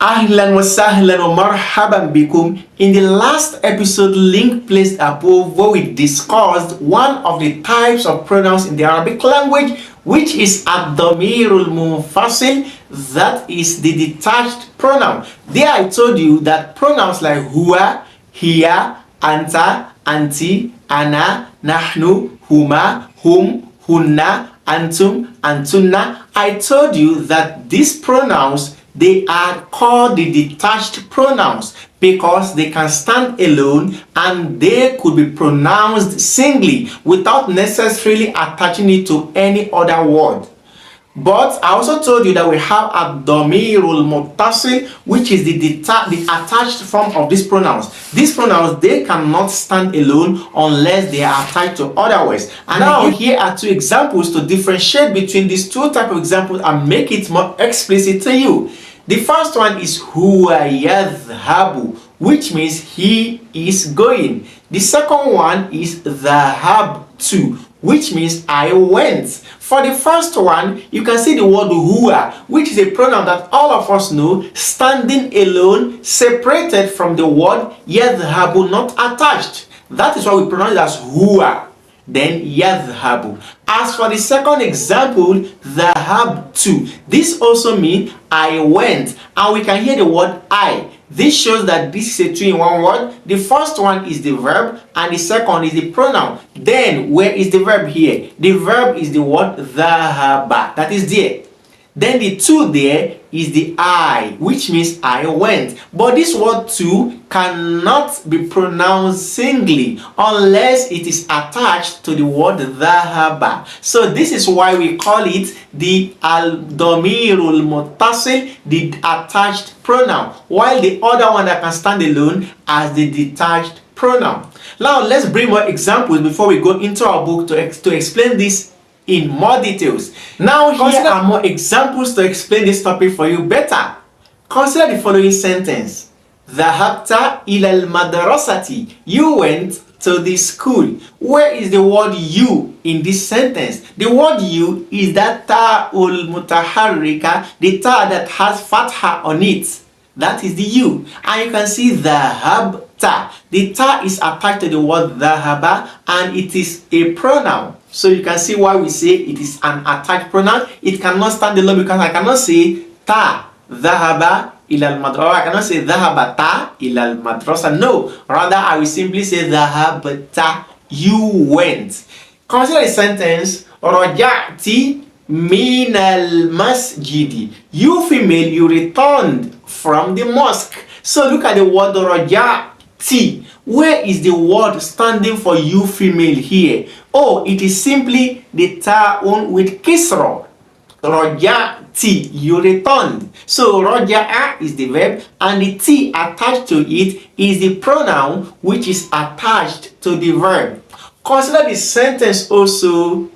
Ahlan wa sahlan wa marhaban bikum. In the last episode, link placed above, where we discussed one of the types of pronouns in the Arabic language, which is ad-damirul munfasil, that is the detached pronoun. There I told you that pronouns like huwa, hiya, anta, anti, ana, nahnu, huma, hum, hunna, antum, antunna. I told you that these pronouns, they are called the detached pronouns because they can stand alone and they could be pronounced singly without necessarily attaching it to any other word. But I also told you that we have ad-damirul muttasil, which is the attached form of these pronouns. These pronouns, they cannot stand alone unless they are attached to other words. And now here are two examples to differentiate between these two types of examples and make it more explicit to you. The first one is huwa yadhhabu, which means he is going. The second one is dhahabtu, which means I went. For the first one, you can see the word huwa, which is a pronoun that all of us know, standing alone, separated from the word yadhhabu, not attached. That is why we pronounce it as huwa. Then yadhhabu. As for the second example, dhahabtu, this also means I went, and we can hear the word I. This shows that this is a two in one word. The first one is the verb and the second is the pronoun. Then where is the verb here? The verb is the word dhahaba, that is there. Then the two there is the I, which means I went. But this word too cannot be pronounced singly unless it is attached to the word dhahaba. So this is why we call it the al-damirul muttasil, the attached pronoun, while the other one that can stand alone as the detached pronoun. Now let's bring more examples before we go into our book to explain this in more details. Now here are more examples to explain this topic for you better. Consider the following sentence. Dhahabta ilal madrasati. You went to the school. Where is the word you in this sentence? The word you is that ta'ul mutaharrika, the ta that has fatha on it. That is the you. And you can see dhahabta. The ta is attached to the word dhahaba and it is a pronoun. So you can see why we say it is an attached pronoun. It cannot stand alone because I cannot say ta dhahaba ilal madrasa. I cannot say dhahabata ilal madrasa. No, rather I will simply say dhahabta, you went. Consider the sentence raja'ti min al masjidi. You female, you returned from the mosque. So look at the word raja'ti. Where is the word standing for you female here? Oh, it is simply the ta'un with kisra. Raja'ti, you returned. So raja'a is the verb and the t attached to it is the pronoun which is attached to the verb. Consider the sentence also.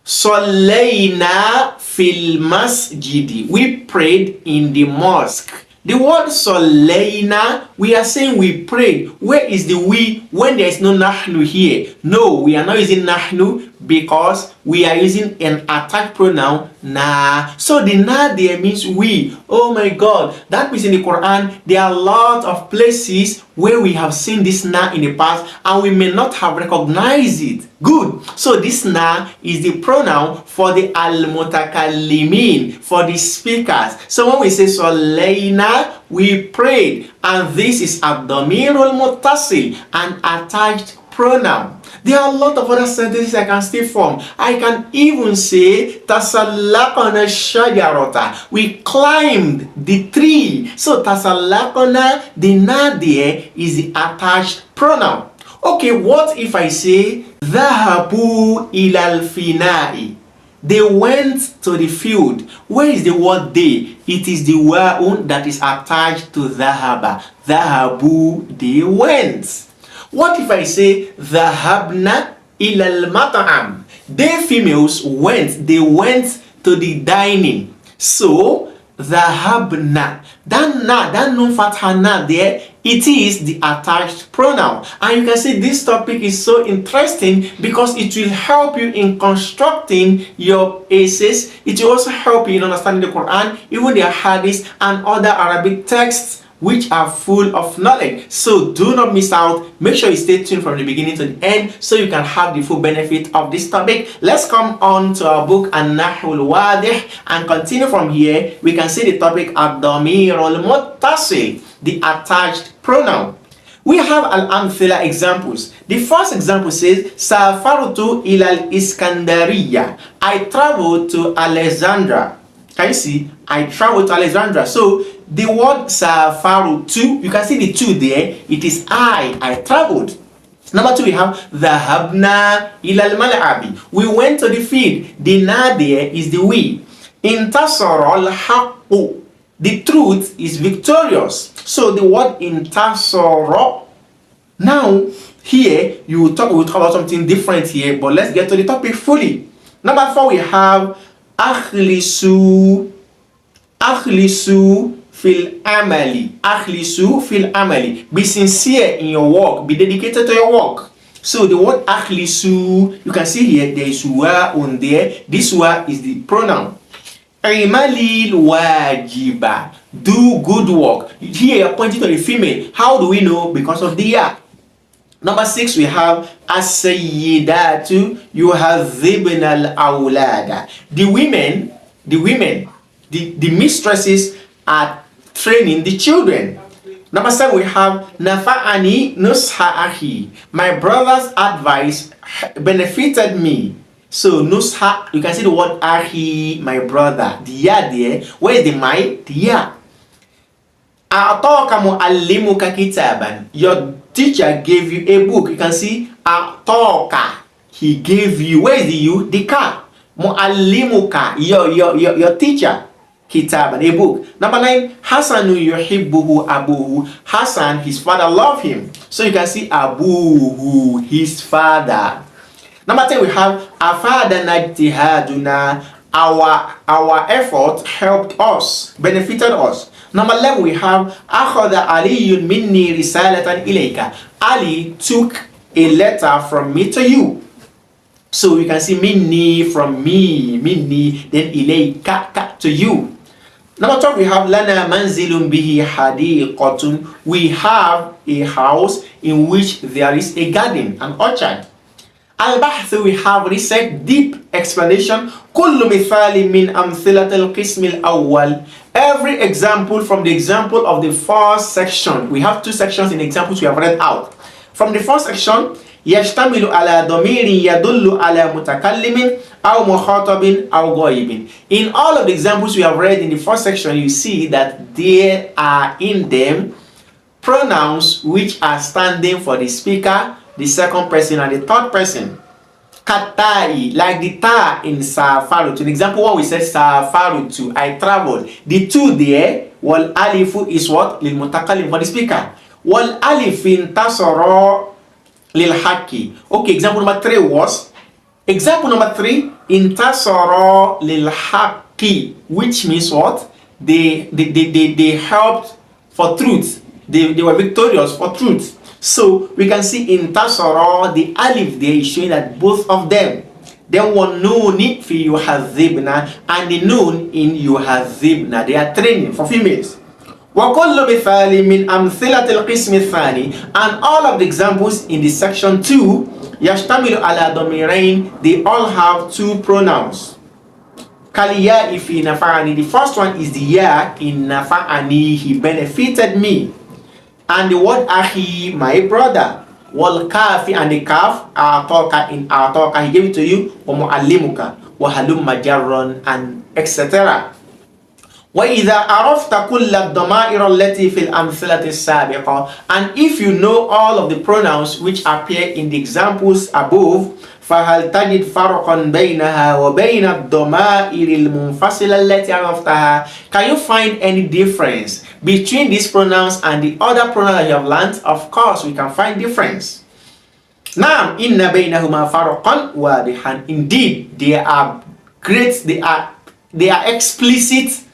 Sallayna fil masjidi. We prayed in the mosque. The word Sallayna, we are saying we prayed. Where is the we when there is no nahnu here? No, we are not using nahnu because we are using an attached pronoun na. So the na there means we. Oh my God, that means in the Quran there are a lot of places where we have seen this na in the past and we may not have recognized it. Good. So this na is the pronoun for the al-mutakallimin, for the speakers. So when we say Sallayna, we prayed, and this is ad-damirul muttasil, an attached pronoun. There are a lot of other sentences I can steal from. I can even say tasallaqana shajarata. We climbed the tree. So tasallaqana, the na there is the attached pronoun. Okay, what if I say dhahabu ilal finai? They went to the field. Where is the word they? It is the wa'un that is attached to dhahaba. Dhahabu, they went. What if I say dhahabna ilal mat'am? They females went, they went to the dining. So dhahabna. That nun fatha na there, it is the attached pronoun. And you can see this topic is so interesting because it will help you in constructing your essays. It will also help you in understanding the Quran, even the hadith and other Arabic texts which are full of knowledge. So do not miss out. Make sure you stay tuned from the beginning to the end so you can have the full benefit of this topic. Let's come on to our book An-Nahwul Wadih and continue from here. We can see the topic Ad-Damirul Muttasil, the attached pronoun. We have al-amthila examples. The first example says Safartu ila al-Iskandariya. I traveled to Alexandria. Can you see? I traveled to Alexandria. So the word safaru to, you can see the two there. It is I traveled. Number two, we have dhahabna ila al-mal'abi. We went to the field. The na there is the we. Intasara al-haqqu. The truth is victorious. So the word intasara. Now here we'll talk about something different here, but let's get to the topic fully. Number four, we have akhlisu fil amali. Akhlisu fil amali. Be sincere in your work. Be dedicated to your work. So the word akhlisu, you can see here there is wa on there. This wa is the pronoun. Imalil wajiba. Do good work. Here you're pointing to the female. How do we know? Because of the ya. Number six, we have as-sayyidatu yuhadhibna al-awlada. The women, the mistresses are training the children. Number seven, we have nafa'ani nusha ahi. My brother's advice benefited me. So nusha, you can see the word ahi, my brother. The ya there. Where is the my? The ya. A'taka mu'allimuka kitaban. Your teacher gave you a book. You can see a'taka. He gave you. Where is the you? The ka. Mu'allimuka. Your teacher. Kitaban, a book. Number nine, Hasanu yuhibbuhu abuhu. Hassan, his father, loved him. So you can see abuhu, his father. Number 10, we have afadana ijtihaduna. Our effort helped us, benefited us. Number 11, we have akhadha aliyun minni risalatan ilayka. Ali took a letter from me to you. So you can see minni from me, minni, then ilayka to you. Number 12, we have lana manzilun bihi hadiqatun. We have a house in which there is a garden, an orchard. Al-Bahth, we have research, deep explanation. Kullu mithali min amthilat al-qism al-awwal. Every example from the example of the first section. We have two sections in examples we have read out. From the first section, yashtamilu ala damirin yadullu ala mutakallimin aw mukhatabin aw ghaibin. In all of the examples we have read in the first section, you see that there are in them pronouns which are standing for the speaker, the second person, and the third person. Katai, like the ta in safaru. In example one, we said safaru to, I traveled. The two there, wal alifu is what? Lil mutakallim, for the speaker. Wal alif intasara lil haki. Okay, example number 3 was, example number 3, intasara lil haki, which means what? They helped for truth. They were victorious for truth. So we can see in tasara, the alif there is showing that both of them. Then one noon fi yuhadhibna and the noon in yuhadhibna. They are training for females. وَكُلُّ مِثَالٍ مِنْ أَمْثِلَةِ الْقِسْمِ الثَّانِي. And all of the examples in the section 2, يَشْتَمِلُ عَلَى ضَمِيرَيْنِ, they all have two pronouns. كَالْيَاءِ فِي نَفَعَنِي. The first one is the ya in nafa'ani, he benefited me. And the word ahi, my brother. Wal kafi, and the kaf, a'taka, in a'taka, he gave it to you. Wa mu'allimuka, wa halumma jarran, and etc. وَإِذَا عَرَفْتَ كُلَّ الضَّمَائِرَ الَّتِي فِي الْأَمْثِلَةِ السَّابِقَةِ. And if you know all of the pronouns which appear in the examples above, فَهَلْ تَجِدْ فَرْقًا بَيْنَهَا وَبَيْنَ الضَّمَائِرِ الْمُنْفَصِلَةِ الَّتِي عَرَفْتَهَا. Can you find any difference between these pronouns and the other pronouns that you have learned? Of course, we can find difference. نعم إِنَّ بَيْنَهُمَا فَرْقًا وَاضِحًا. Indeed, they are great, they are explicit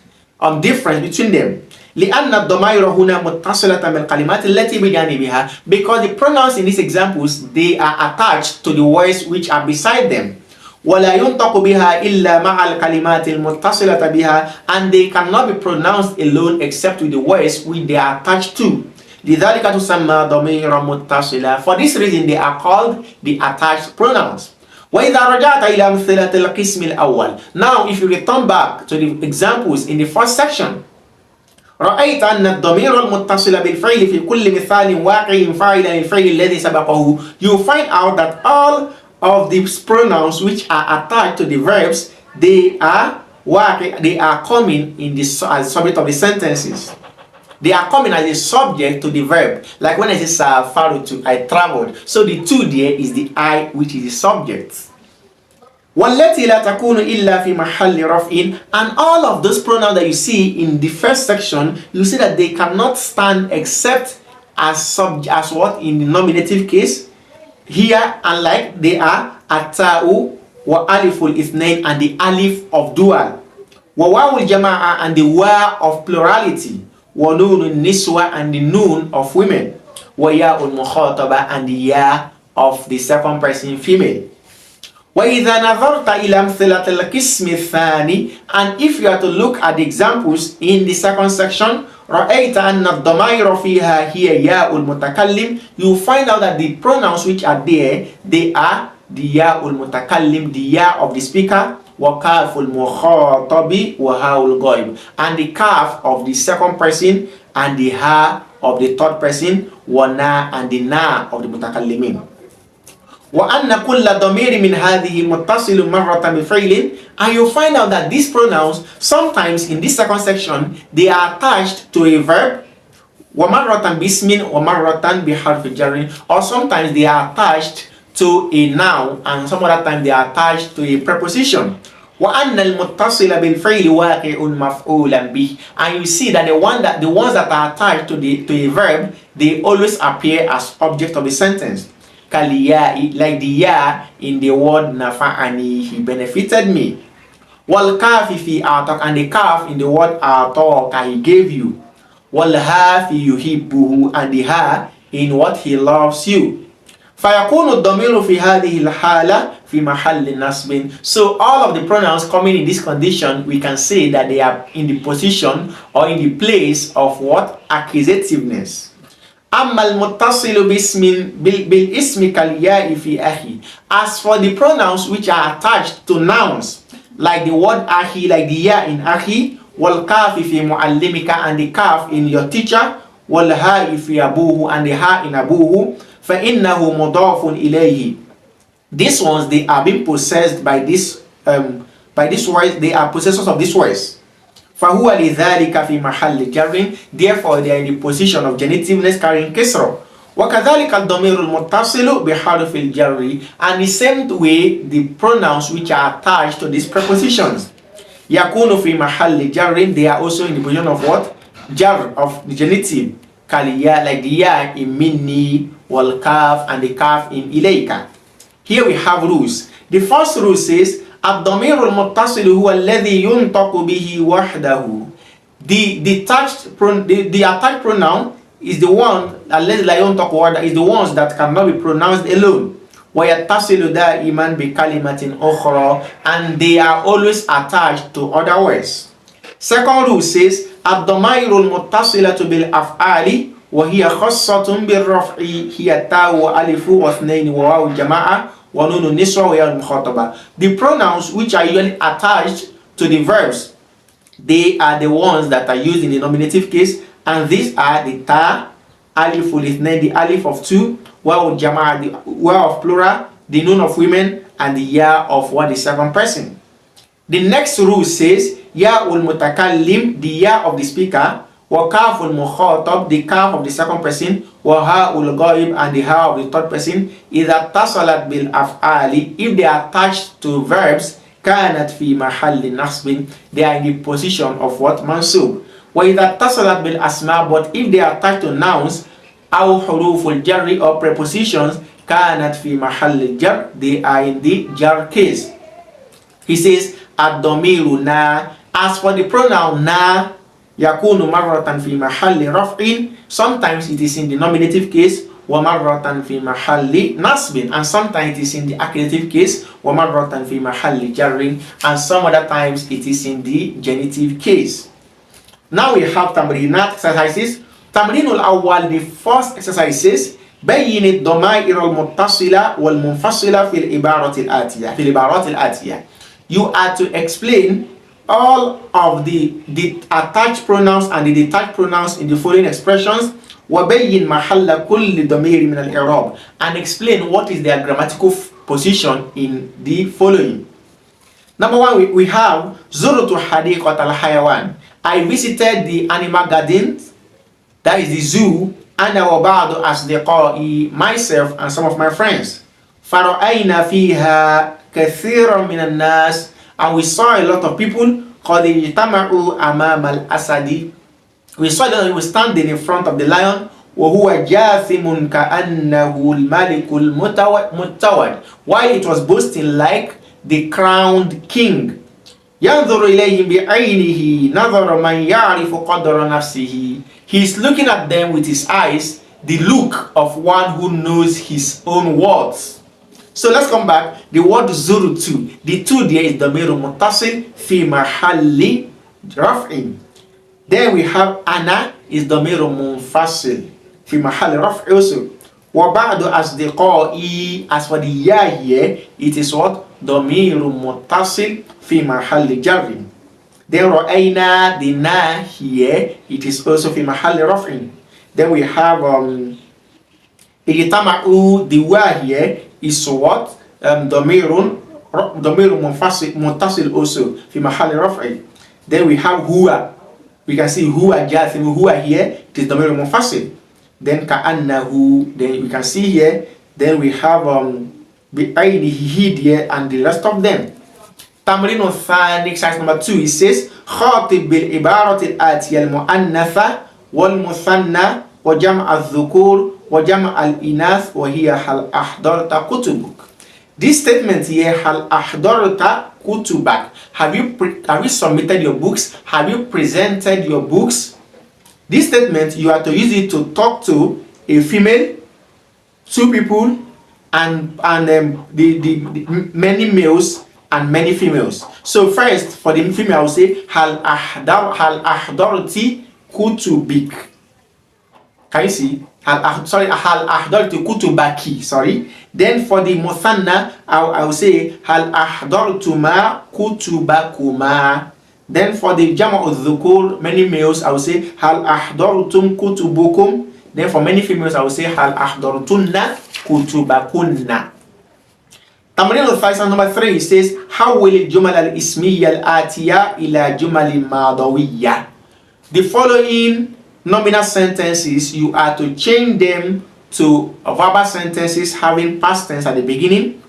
difference between them. لأن الضمائر هنا متصلة بالكلمات التي بجانبها, because the pronouns in these examples, they are attached to the words which are beside them. ولا ينطق بها إلا مع الكلمات المتصلة بها, and they cannot be pronounced alone except with the words which they are attached to. لذلك تسمى ضمير متصلة. For this reason they are called the attached pronouns. وإذا رجعت إلى أمثلة القسم الأول. Now if you return back to the examples in the first section, رأيت أن الضمير المتصل بالفعل في كل مثال واقع فاعلا الفعل الذي سبقه. You find out that all of these pronouns which are attached to the verbs, they are coming in the as subject of the sentences. They are coming as a subject to the verb. Like when I say safartu, I traveled. So the to there is the I, which is the subject. والتي لا تكون إلا في محل رفع, and all of those pronouns that you see in the first section, you see that they cannot stand except as what in the nominative case. Here, unlike, they are ata'u wa aliful ithnain, and the alif of dual, wa wawul jama'a, and the wa of plurality, wa nunun niswa, and the nun of women, wa ya'ul mukhataba, and the ya of the second person female. وَإِذَا نَظَرْتَ إِلَى أَمْثِلَةِ الْقِسْمِ الثَّانِي, and if you are to look at the examples in the second section, رَأَيْتَ أَنَّ الضَّمَائِرَ فِيهَا هِيَ يَاءُ الْمُتَكَلِّمِ, you find out that the pronouns which are there, they are the يَاءُ الْمُتَكَلِّمِ, the ya of the speaker, وَكَافُ الْمُخَاطَبِ وَهَاءُ الْغَائِبِ, and the kaf of the second person, and the ha of the third person, وَنا, and the na of the mutakallimin. وأن كل ضمير من هذه متصل مرة بفعل, and you find out that these pronouns sometimes in this second section they are attached to a verb, ومرة باسم ومرة بحرف جر, or sometimes they are attached to a noun, and some other time they are attached to a preposition. وأن المتصل بالفعل واقع مفعولا به, and you see that the ones that are attached to a verb, they always appear as object of the sentence. Kaliya, like the ya in the word nafa'ani, he benefited me. Wal kafi fi atak, and the kaf in the word ataka, he gave you. Wal ha fi yuhibbuhu, and the ha in what he loves you. فيكون الضمير في هذه الحالة في محل نصب. So all of the pronouns coming in this condition, we can say that they are in the position or in the place of what? Accusativeness. أما المتصل بالاسم كالياء في أخي. As for the pronouns which are attached to nouns, like the word أخي, like the ya in أخي, والكاف في معلمك, and the kaf in your teacher, والهاء في أبوه, and the ha in أبوه, فإنه مضاف إليه. These ones, they are being possessed by this words, they are possessors of these words. فهو لذلك في محل جر, therefore they are in the position of genitiveness carrying كسرة. وكذلك الضمير المتصل بحرف الجر, and the same way the pronouns which are attached to these prepositions, يكون في محل جر, they are also in the position of what? Jar, of the genitive, كاليا, like the ya in minni, والكاف, and the kaf in إليك. Here we have rules. The first rule says الضمير المتصل هو الذي ينطق به وحده. The attached pronoun is the one الذي لا ينطق وحده, is the ones that cannot be pronounced alone. ويتصل دائما بكلمة أخرى, and they are always attached to other words. Second rule says الضمائر المتصلة بالأفعال وهي خاصة بالرفع هي تاء وألف واثنين وواو الجماعة ونون النسوة وياء المخاطبة. The pronouns which are usually attached to the verbs, they are the ones that are used in the nominative case, and these are the ta, aliful ithnain, the alif of two, waw jama'a, the waw of plural, the nun of women, and the ya of what, the second person. The next rule says ya'ul mutakallim, the ya of the speaker, wa kaful mukhatab, the kaf of the second person, wa ha'ul ghaib, and the ha of the third person, idha tasalat bil af'ali, if they are attached to verbs, kanat fi mahalli nasbin, they are in the position of what? Mansub. Wa idha tasalat bil asma, but if they are attached to nouns, aw huruful jarri, or prepositions, kanat fi mahalli jar, they are in the jar case. He says ad-domiru na As for the pronoun na, yakunu marratan fi mahalli raf'in, sometimes it is in the nominative case, wa marratan fi mahalli nasbin, and sometimes it is in the accusative case, wa marratan fi mahalli jarrin, and some other times it is in the genitive case. Now we have tamrinat exercises. Tamrinul awwal, the first exercises, بين الضمائر المتصلة والمنفصلة في العبارة الآتية. You are to explain all of the attached pronouns and the detached pronouns in the following expressions. وبين محل كل ضمير من الإعراب, and explain what is their grammatical position in the following. Number one, we have زرت حديقة الحيوان. I visited the animal gardens, that is the zoo. أنا وبعض أصدقائي, myself and some of my friends. فرأينا فيها كثيرا من الناس, and we saw a lot of people. قد اجتمعوا أمام الأسد, we saw that he was standing in front of the lion. وهو جاثم كأنه الملك المتوج, while it was boasting like the crowned king. ينظر إليهم بعينه نظر من يعرف قدر نفسه, he is looking at them with his eyes, the look of one who knows his own words. So let's come back. The word zurutu, the two there is damiru muttasil fi mahalli raf'in. Then we have ana is damiru munfasil fi mahalli raf'in also. Wa ba'du asdiqai, as for the ya here, it is what? Damiru muttasil fi mahalli jarrin. Then ra'ayna, the na here, it is also fi mahalli raf'in. Then we have ijtama'u, the wa here is what? Damirun muttasil also fi mahalli raf'in. Then we have huwa. We can see huwa jathim, huwa here, it is damirun munfasil. Then ka'annahu, then we can see here. Then we have bi'aynihi here and the rest of them. Tamrin al-thani, exercise number 2, it says خاطب بالعبارة الآتية المؤنثة والمثنى وجمع الذكور وجمع الإناث وهي هل أحضرت كتبك. This statement here, هل أحضرت كتبك, have you submitted your books? Have you presented your books? This statement, you are to use it to talk to a female, two people, and the many males and many females. So first, for the female, I will say hal ahdarti kutubik. Can you see? Hal ahdarti kutubaki. Sorry. Then for the muthanna, I will say hal ahdartuma kutubakuma. Then for the jama'u dhukur, many males, I will say hal ahdartum kutubukum. Then for many females, I will say hal ahdartunna kutubakunna. Tamrin al-Faisal number 3, it says حول الجمل الاسمية الآتية إلى جمل ماضوية. The following nominal sentences, you are to change them to verbal sentences having past tense at the beginning,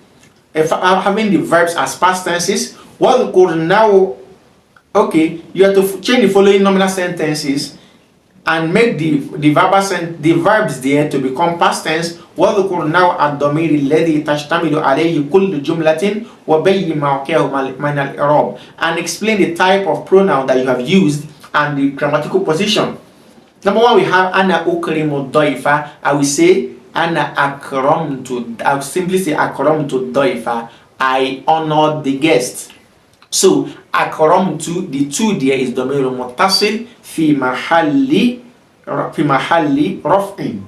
having the verbs as past tenses. وَذْكُرْ now, okay, you have to change the following nominal sentences and make the verbs there to become past tense. وَذْكُرْ نَوْعَ الضَّمِيرِ الَّذِي تَشْتَمِلُ عَلَيْهِ كُلُّ جُمْلَةٍ وَبَيِّنْ مَوْقِعَهُ مِنَ الْإِعْرَابِ, and explain the type of pronoun that you have used and the grammatical position. Number 1, we have أَنَا أُكْرِمُ الضَّيْفَ. I will say أَنَا أَكْرَمْتُ. I will simply say أَكْرَمْتُ الضَّيْفَ. I honored the guest. So أَكْرَمْتُ, the two there is ضمير متصل في محل رفع.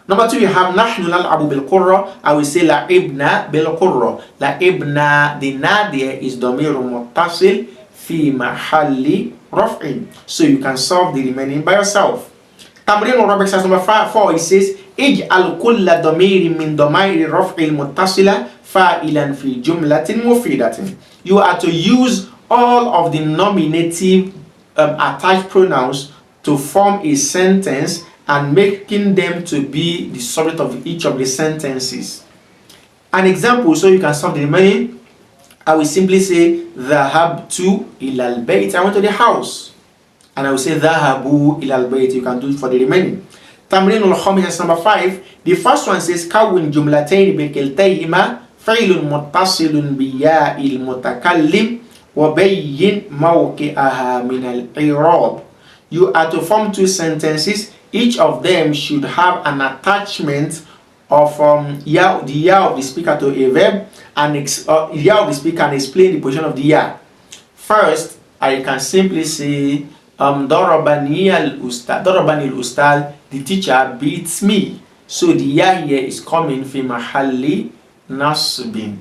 Number 2, we have نحن نلعب بالقرة. I will say لعبنا بالقرة. لعبنا, the na there is ضمير متصل في محل رفع. So you can solve the remaining by yourself. تمرين الرابع, exercise number 4, it says اجعل كل ضمير من ضمائر الرفع المتصلة فاعلا في جملة مفيدة. You are to use all of the nominative attached pronouns to form a sentence and making them to be the subject of each of the sentences. An example, so you can solve the remaining, I will simply say ذهبت إلى البيت. I went to the house. And I will say ذهبوا إلى البيت. You can do it for the remaining. تمرين الخامس, number 5. The first one says كون جملتين بكلتيهما فعل متصل بياء المتكلم وبين موقعها من الإعراب. You are to form two sentences. Each of them should have an attachment of the ya of the speaker to a verb, and ya of the speaker can explain the position of the ya. First, I can simply say Darabani al-Ustad, the teacher beats me. So the ya here is coming fi mahalli nasbin.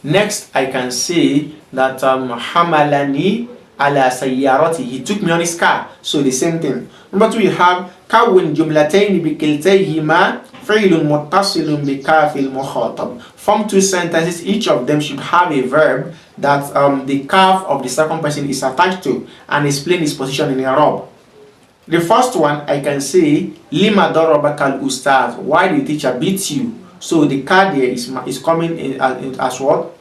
Next, I can say that Hamalani ala sayyarati, he took me on his car. So the same thing. Number two, we have kawin jumlatayn bikiltayhima fi'lun muttasilun bikafil mukhatab. Form two sentences, each of them should have a verb that the kaf of the second person is attached to and explain its position in Arab. The first one, I can say lima darabaka al-ustaz, why the teacher beats you. So the car there is coming in as what?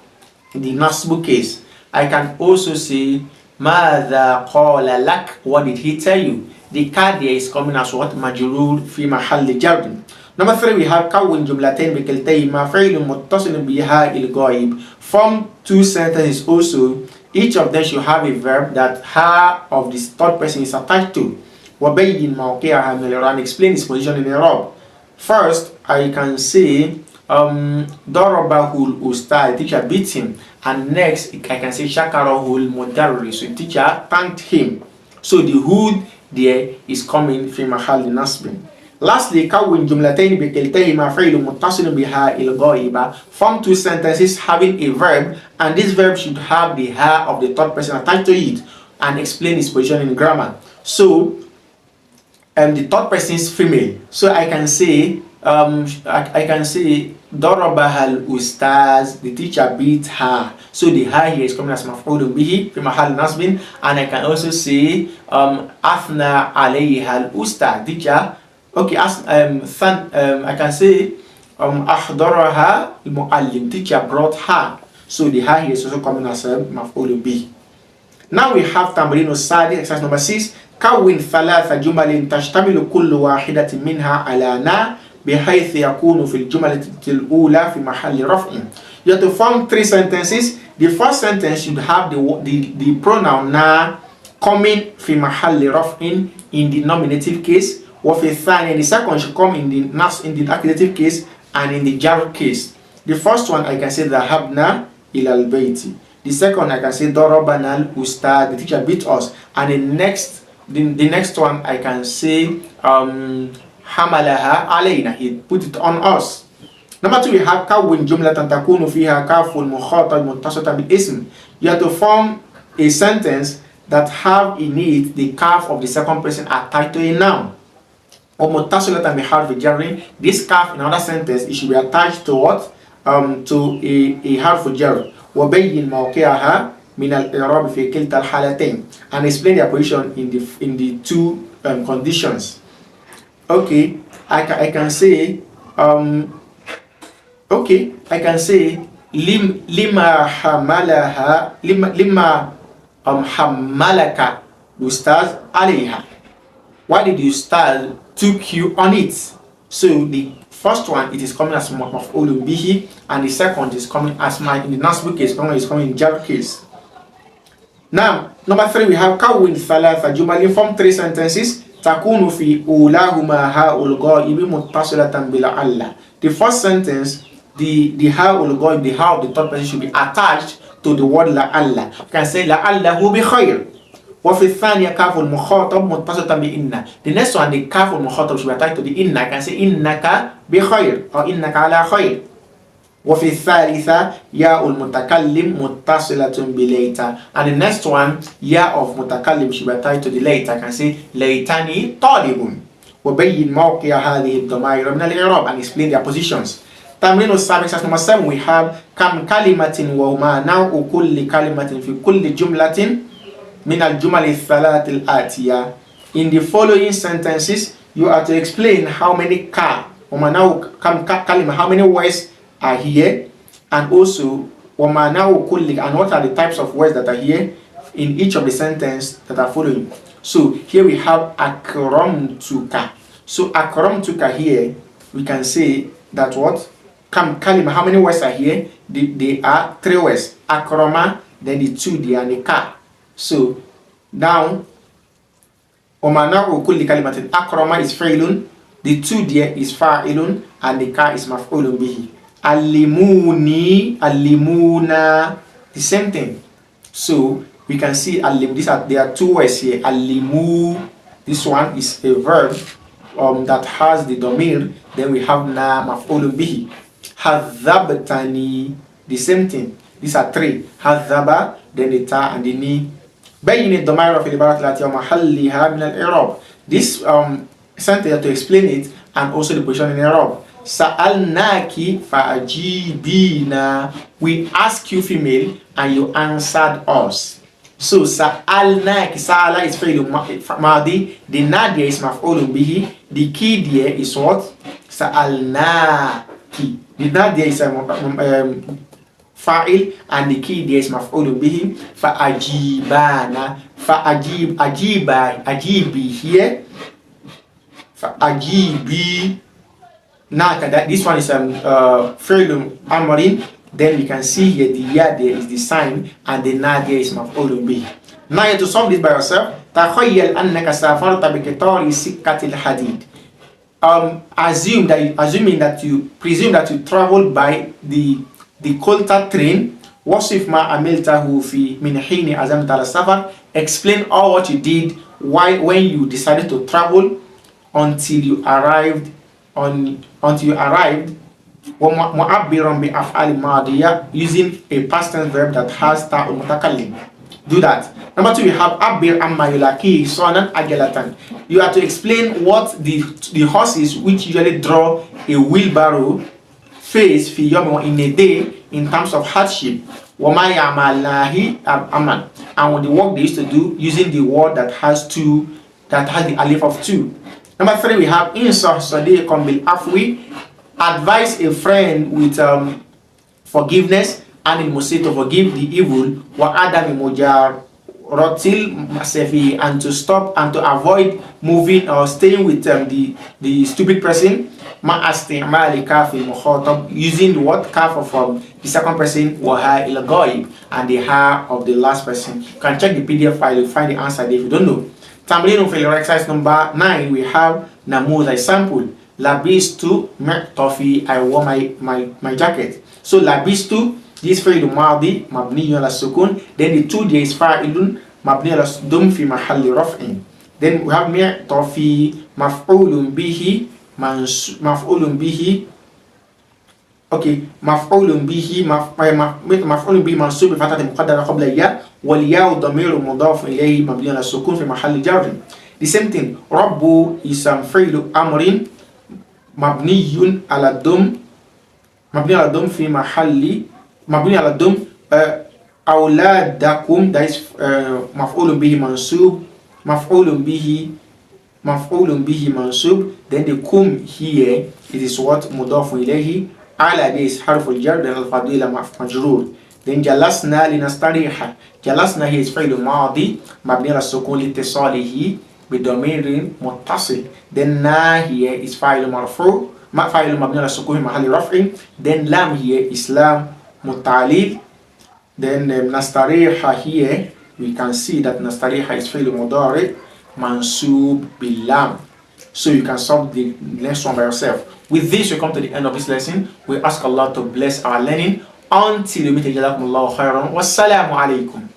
In the nasbu case. I can also say ماذا قال لك, what did he tell you. The car there is coming as what? مجرور في محل جر. Number three, we have كون جملتين بكلتيهما فعل متصل بها الغائب. Form two sentences also, each of them should have a verb that her of the third person is attached to. وبين موقعها من الإعراب, explain its position in Arab. First, I can say Darabahul Ustad, teacher beat him. And next, I can say Shakarahul Mudarris, so teacher thanked him. So the hood there is coming fi mahal nasbin. Lastly, kawin jumlatayn bikiltayhima fi'lun muttasilun biha il-ghaiba. Form two sentences having a verb, and this verb should have the ha of the third person attached to it and explain its position in grammar. So the third person is female. So I can say Darabahal Ustaz, the teacher beat her. So the ha here is coming as maf'ulun bihi fi mahal nasbin, and I can also say Athna alayha al-Ustaz, teacher. Okay, I can say Ahdaraha al-Muallim, teacher brought her. So the ha here is also coming as maf'ulun bihi. Now we have Tamrin al-Sadi, exercise number 6. كون ثلاث جمل تشتمل كل واحدة منها على نا بحيث يكون في الجملة الأولى في محل رفع. You have to form three sentences. The first sentence should have the pronoun na coming في محل رفع in the nominative case, وفي الثاني, the second should come in the accusative case and in the jar case. The first one I can say ذهبنا إلى البيت. The second I can say ضربنا الأستاذ, the teacher beat us. And the next one I can say حملها علينا, he put it on us. Number two, we have كون جملة تكون فيها كاف المخاطب متصلة بالاسم. You have to form a sentence that have in it the kaf of the second person attached to a noun. ومتصلة بحرف جر. This kaf in another sentence, it should be attached to what? To a حرف جر. وبين موقعها من الإعراب في كلتا الحالتين, and explain their position in the two conditions. Okay, I can say lima hamalaka ustaz alayha. Why did the ustaz took you on it? So the first one, it is coming as maf'ulun bihi, and the second is coming as in the nasbu case, is coming in jar case. Now, number three, we have kawin thalatha jumal. Form three sentences. Takunu fi ulahuma ha'ul ghaibi muttassilatan bila alla. The first sentence, the ha'ul ghaib, the ha of the third person should be attached to the word la alla. You can say la alla hu bi khair. Wa fi thaniya kaful mukhatab muttassilatan bi inna. The next one, the kaful mukhatab should be attached to the inna. I can say innaka bi khair or innaka ala khair. وفي الثالثة ياء المتكلم متصلة بليتا, and the next one, ya of mutakallim should be attached to the later. I can say ليتني طالب. وبين موقع هذه الضمائر من الإعراب, and explain their positions. تمرين السابق, exercise number 7, we have كم كلمة وما نوع كل كلمة في كل جملة من الجمل الثلاث الآتية. In the following sentences, you are to explain how many وما نوع كم كلمة, how many words are here, and also wamanahu kulli, and what are the types of words that are here in each of the sentences that are following. So here we have akramtuka. So akramtuka here, we can say that what? kalima, how many words are here? They are 3 words. Akrama, then the 2 they are nika. So now ومعناه كل كلمة أكرم is فعل, the 2 there is فاعل, and the ka is مفعول به. Allimuni, allimuna, the same thing. So we can see there are 2 words here. Allimu, this one is a verb that has the domir. Then we have na maf'ulun bihi. Hadhabtani, the same thing. These are 3. Hadhaba, then the ta and the ni. بين الضمائر في العبارات التي ومحلها من الإعراب. This sentence to explain it and also the position in Arab. Sa'alnaki fa'ajibina. We ask you female and you answered us. So sa'alnaki, sa'ala is fi'l madi, the nadia is maf'ulun bihi, the key there is what? Sa'alnaki. The nadia is fa'il and the key there is maf'ulun bihi. Fa'ajibana, ajibi here. Ajibi. Now this one is fi'l amrin. Then we can see here the ya there is the sign and the na there is maf'ulun bihi. Now you have to solve this by yourself. تخيل أنك سافرت بقطار سكة الحديد. Assuming that you presume that you traveled by the coal tar train. وصف ما عملته في من حين عزمت على السفر. Explain all what you did when you decided to travel until you arrived. ومعبرا بأفعال ماضية, using a past tense verb that has تاء المتكلم. Do that. Number 2, we have عبر عما يلاقيه صونا عجلة. You have to explain what the horses which usually draw a wheelbarrow face في يوم in a day in terms of hardship. وما يعملناه أمن, and the work they used to do using the word that has the alif of 2. Number 3, we have insah sadiqan bil afwi. Advise a friend with forgiveness and in musi to forgive the evil. Wa adam mujaratil masafi, and to stop and to avoid moving or staying with the stupid person. Ma istimali kaf al mukhatab, using the word kaf from the second person, wa ha il ghaib, and the ha of the last person. You can check the PDF file, you'll find the answer there if you don't know. Tamrin for exercise number 9, we have namudha sample. Labistu tofi, I wore my jacket. So labistu, this fi'l madi mabni ala sukun. Then the 2 there is fa'ilun mabni ala dum fi mahalli raf'in. Then we have tofi maf'ulun bihi maf'ulun bihi. Okay, maf'ulun bihi mansub bi fathatin muqaddara qabla ya wal ya damiru mudaf ilayhi mabni ala sukun fi mahalli jar. The same thing. Rabbu is fi'l amrin mabniyun ala dum fi mahalli mabni ala dum. Awladakum, that is maf'ulun bihi mansub, maf'ulun bihi mansub. Then the kum here, it is what? Mudaf ilayhi. Ala is harful jar, then al-fadila majrur. Then jalasna linastariha. Jalasna here is fi'l madi mabni ala sukun litisalihi bidamirin muttasil. Then na here is fa'il marfu, fa'il mabni ala sukun mahalli raf'in. Then lam here is lam mutalil. Then nastariha here, we can see that nastariha is fi'il mudari mansub bil lam. So you can solve the next one by yourself. With this, we come to the end of this lesson. We ask Allah to bless our learning. Until we meet again, jazakumullahu khairan. Wassalamu alaikum.